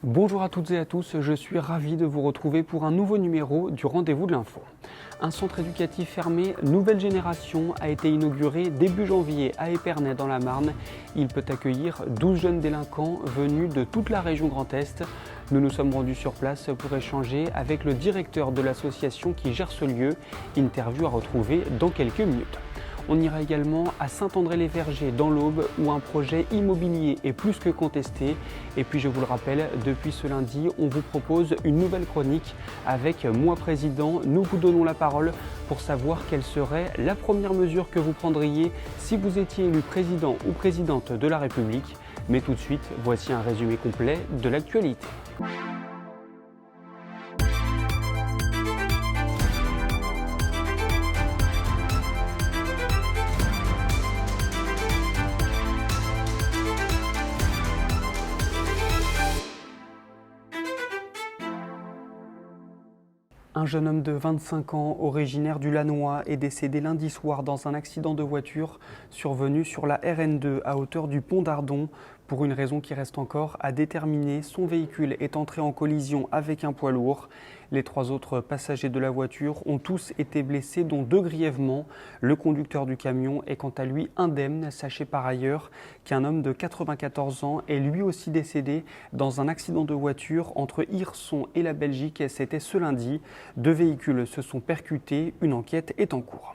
Bonjour à toutes et à tous, je suis ravi de vous retrouver pour un nouveau numéro du Rendez-vous de l'Info. Un centre éducatif fermé Nouvelle Génération a été inauguré début janvier à Épernay dans la Marne. Il peut accueillir 12 jeunes délinquants venus de toute la région Grand Est. Nous nous sommes rendus sur place pour échanger avec le directeur de l'association qui gère ce lieu. Interview à retrouver dans quelques minutes. On ira également à Saint-André-les-Vergers dans l'Aube où un projet immobilier est plus que contesté. Et puis je vous le rappelle, depuis ce lundi, on vous propose une nouvelle chronique avec Moi Président. Nous vous donnons la parole pour savoir quelle serait la première mesure que vous prendriez si vous étiez élu président ou présidente de la République. Mais tout de suite, voici un résumé complet de l'actualité. Un jeune homme de 25 ans, originaire du Lannoy, est décédé lundi soir dans un accident de voiture survenu sur la RN2 à hauteur du pont d'Ardon. Pour une raison qui reste encore à déterminer, son véhicule est entré en collision avec un poids lourd. Les 3 autres passagers de la voiture ont tous été blessés, dont 2 grièvement. Le conducteur du camion est quant à lui indemne. Sachez par ailleurs qu'un homme de 94 ans est lui aussi décédé dans un accident de voiture entre Hirson et la Belgique. C'était ce lundi. 2 véhicules se sont percutés. Une enquête est en cours.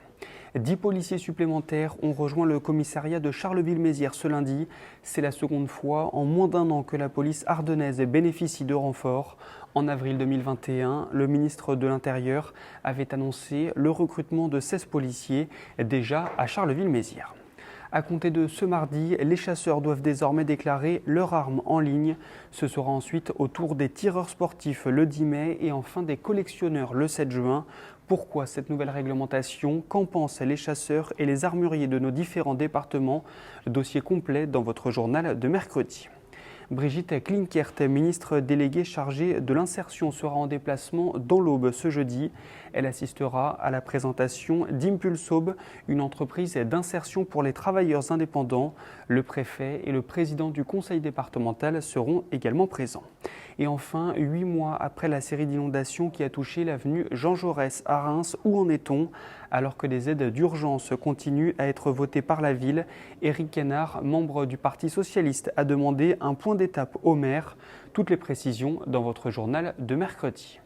10 policiers supplémentaires ont rejoint le commissariat de Charleville-Mézières ce lundi. C'est la seconde fois en moins d'1 an que la police ardennaise bénéficie de renforts. En avril 2021, le ministre de l'Intérieur avait annoncé le recrutement de 16 policiers déjà à Charleville-Mézières. À compter de ce mardi, les chasseurs doivent désormais déclarer leur arme en ligne. Ce sera ensuite au tour des tireurs sportifs le 10 mai et enfin des collectionneurs le 7 juin. Pourquoi cette nouvelle réglementation? Qu'en pensent les chasseurs et les armuriers de nos différents départements? Dossier complet dans votre journal de mercredi. Brigitte Klinkert, ministre déléguée chargée de l'insertion, sera en déplacement dans l'Aube ce jeudi. Elle assistera à la présentation d'Impulse-Aube, une entreprise d'insertion pour les travailleurs indépendants. Le préfet et le président du conseil départemental seront également présents. Et enfin, 8 mois après la série d'inondations qui a touché l'avenue Jean Jaurès à Reims, où en est-on? Alors que des aides d'urgence continuent à être votées par la ville, Éric Quénard, membre du Parti socialiste, a demandé un point d'étape au maire. Toutes les précisions dans votre journal de mercredi.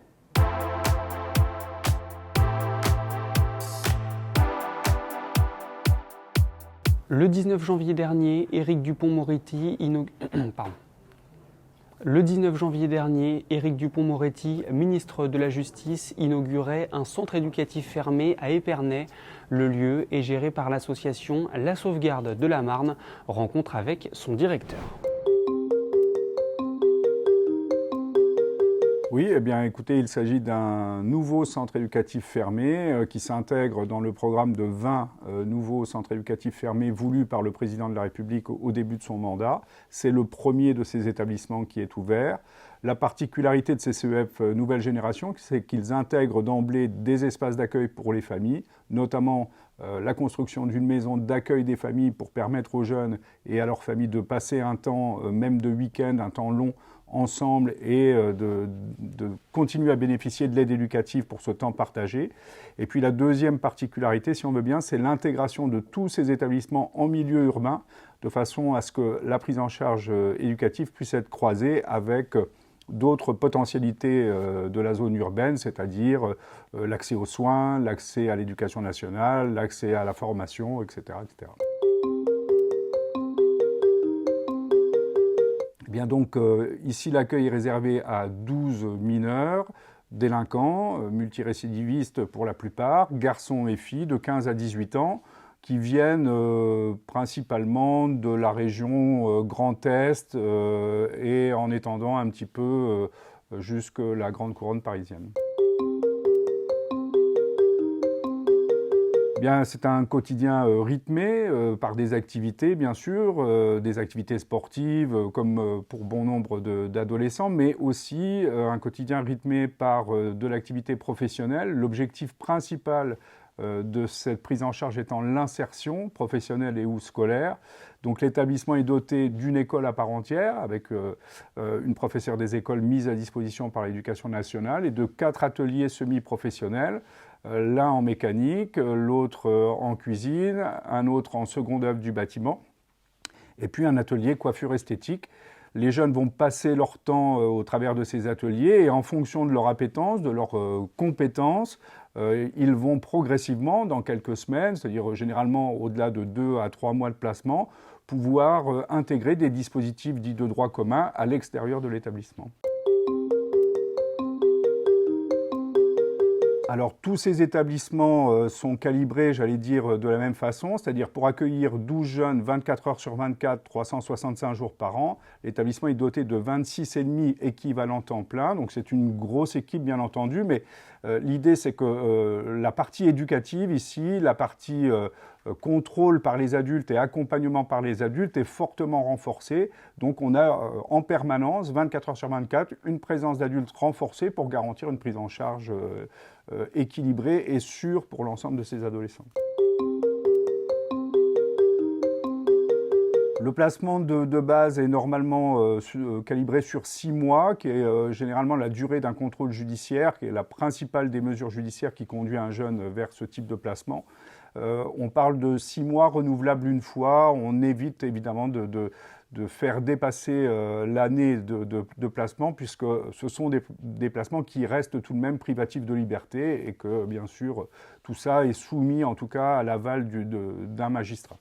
Le 19 janvier dernier, Éric Dupond-Moretti ministre de la Justice, inaugurait un centre éducatif fermé à Épernay. Le lieu est géré par l'association La Sauvegarde de la Marne. Rencontre avec son directeur. Oui, eh bien écoutez, il s'agit d'un nouveau centre éducatif fermé qui s'intègre dans le programme de 20 nouveaux centres éducatifs fermés voulus par le président de la République au début de son mandat. C'est le premier de ces établissements qui est ouvert. La particularité de ces CEF Nouvelle Génération, c'est qu'ils intègrent d'emblée des espaces d'accueil pour les familles, notamment la construction d'une maison d'accueil des familles pour permettre aux jeunes et à leurs familles de passer un temps, même de week-end, un temps long, ensemble et de continuer à bénéficier de l'aide éducative pour ce temps partagé. Et puis la deuxième particularité, si on veut bien, c'est l'intégration de tous ces établissements en milieu urbain, de façon à ce que la prise en charge éducative puisse être croisée avec d'autres potentialités de la zone urbaine, c'est-à-dire l'accès aux soins, l'accès à l'éducation nationale, l'accès à la formation, etc., etc. Bien donc, ici, l'accueil est réservé à 12 mineurs, délinquants, multirécidivistes pour la plupart, garçons et filles de 15 à 18 ans, qui viennent principalement de la région Grand Est et en étendant un petit peu jusque la grande couronne parisienne. Bien, c'est un quotidien rythmé par des activités, bien sûr, des activités sportives comme pour bon nombre d'adolescents, mais aussi un quotidien rythmé par de l'activité professionnelle. L'objectif principal de cette prise en charge étant l'insertion professionnelle et ou scolaire. Donc l'établissement est doté d'une école à part entière, avec une professeure des écoles mise à disposition par l'Éducation nationale, et de 4 ateliers semi-professionnels, l'un en mécanique, l'autre en cuisine, un autre en seconde œuvre du bâtiment, et puis un atelier coiffure esthétique. Les jeunes vont passer leur temps au travers de ces ateliers et en fonction de leur appétence, de leurs compétences, ils vont progressivement, dans quelques semaines, c'est-à-dire généralement au-delà de 2 à 3 mois de placement, pouvoir intégrer des dispositifs dits de droit commun à l'extérieur de l'établissement. Alors tous ces établissements sont calibrés, j'allais dire, de la même façon, c'est-à-dire pour accueillir 12 jeunes 24 heures sur 24, 365 jours par an. L'établissement est doté de 26,5 équivalents temps plein, donc c'est une grosse équipe bien entendu, mais l'idée c'est que la partie éducative ici, la partie contrôle par les adultes et accompagnement par les adultes est fortement renforcée. Donc on a en permanence, 24 heures sur 24, une présence d'adultes renforcée pour garantir une prise en charge équilibrée et sûre pour l'ensemble de ces adolescents. Le placement de base est normalement calibré sur 6 mois, qui est généralement la durée d'un contrôle judiciaire, qui est la principale des mesures judiciaires qui conduit un jeune vers ce type de placement. On parle de 6 mois renouvelables une fois. On évite évidemment de faire dépasser l'année de placement, puisque ce sont des placements qui restent tout de même privatifs de liberté et que, bien sûr, tout ça est soumis en tout cas à l'aval d'un magistrat.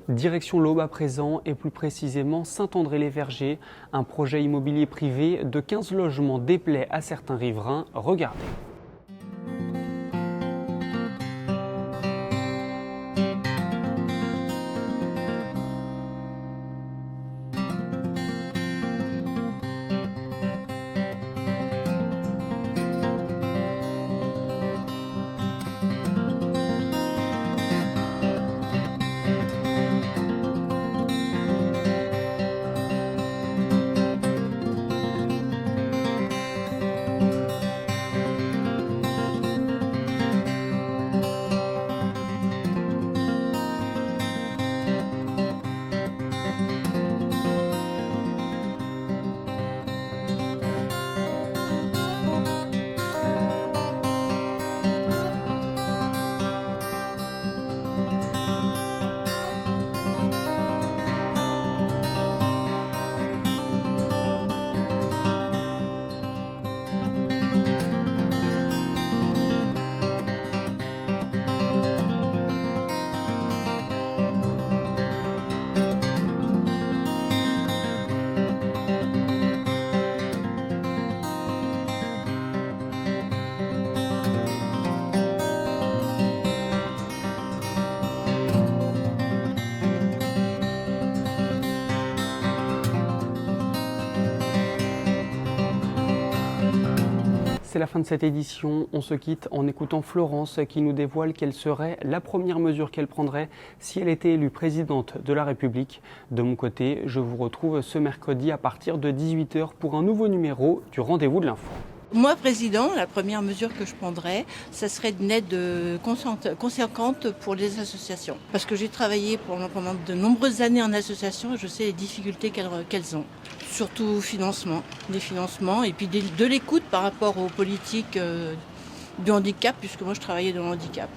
Direction l'Aube à présent, et plus précisément Saint-André-les-Vergers, un projet immobilier privé de 15 logements déplaît à certains riverains. Regardez. C'est la fin de cette édition. On se quitte en écoutant Florence qui nous dévoile quelle serait la première mesure qu'elle prendrait si elle était élue présidente de la République. De mon côté, je vous retrouve ce mercredi à partir de 18 h pour un nouveau numéro du Rendez-vous de l'Info. Moi, président, la première mesure que je prendrais, ça serait une aide conséquente pour les associations. Parce que j'ai travaillé pendant de nombreuses années en association et je sais les difficultés qu'elles ont. Surtout des financements et puis de l'écoute par rapport aux politiques du handicap, puisque moi je travaillais dans le handicap.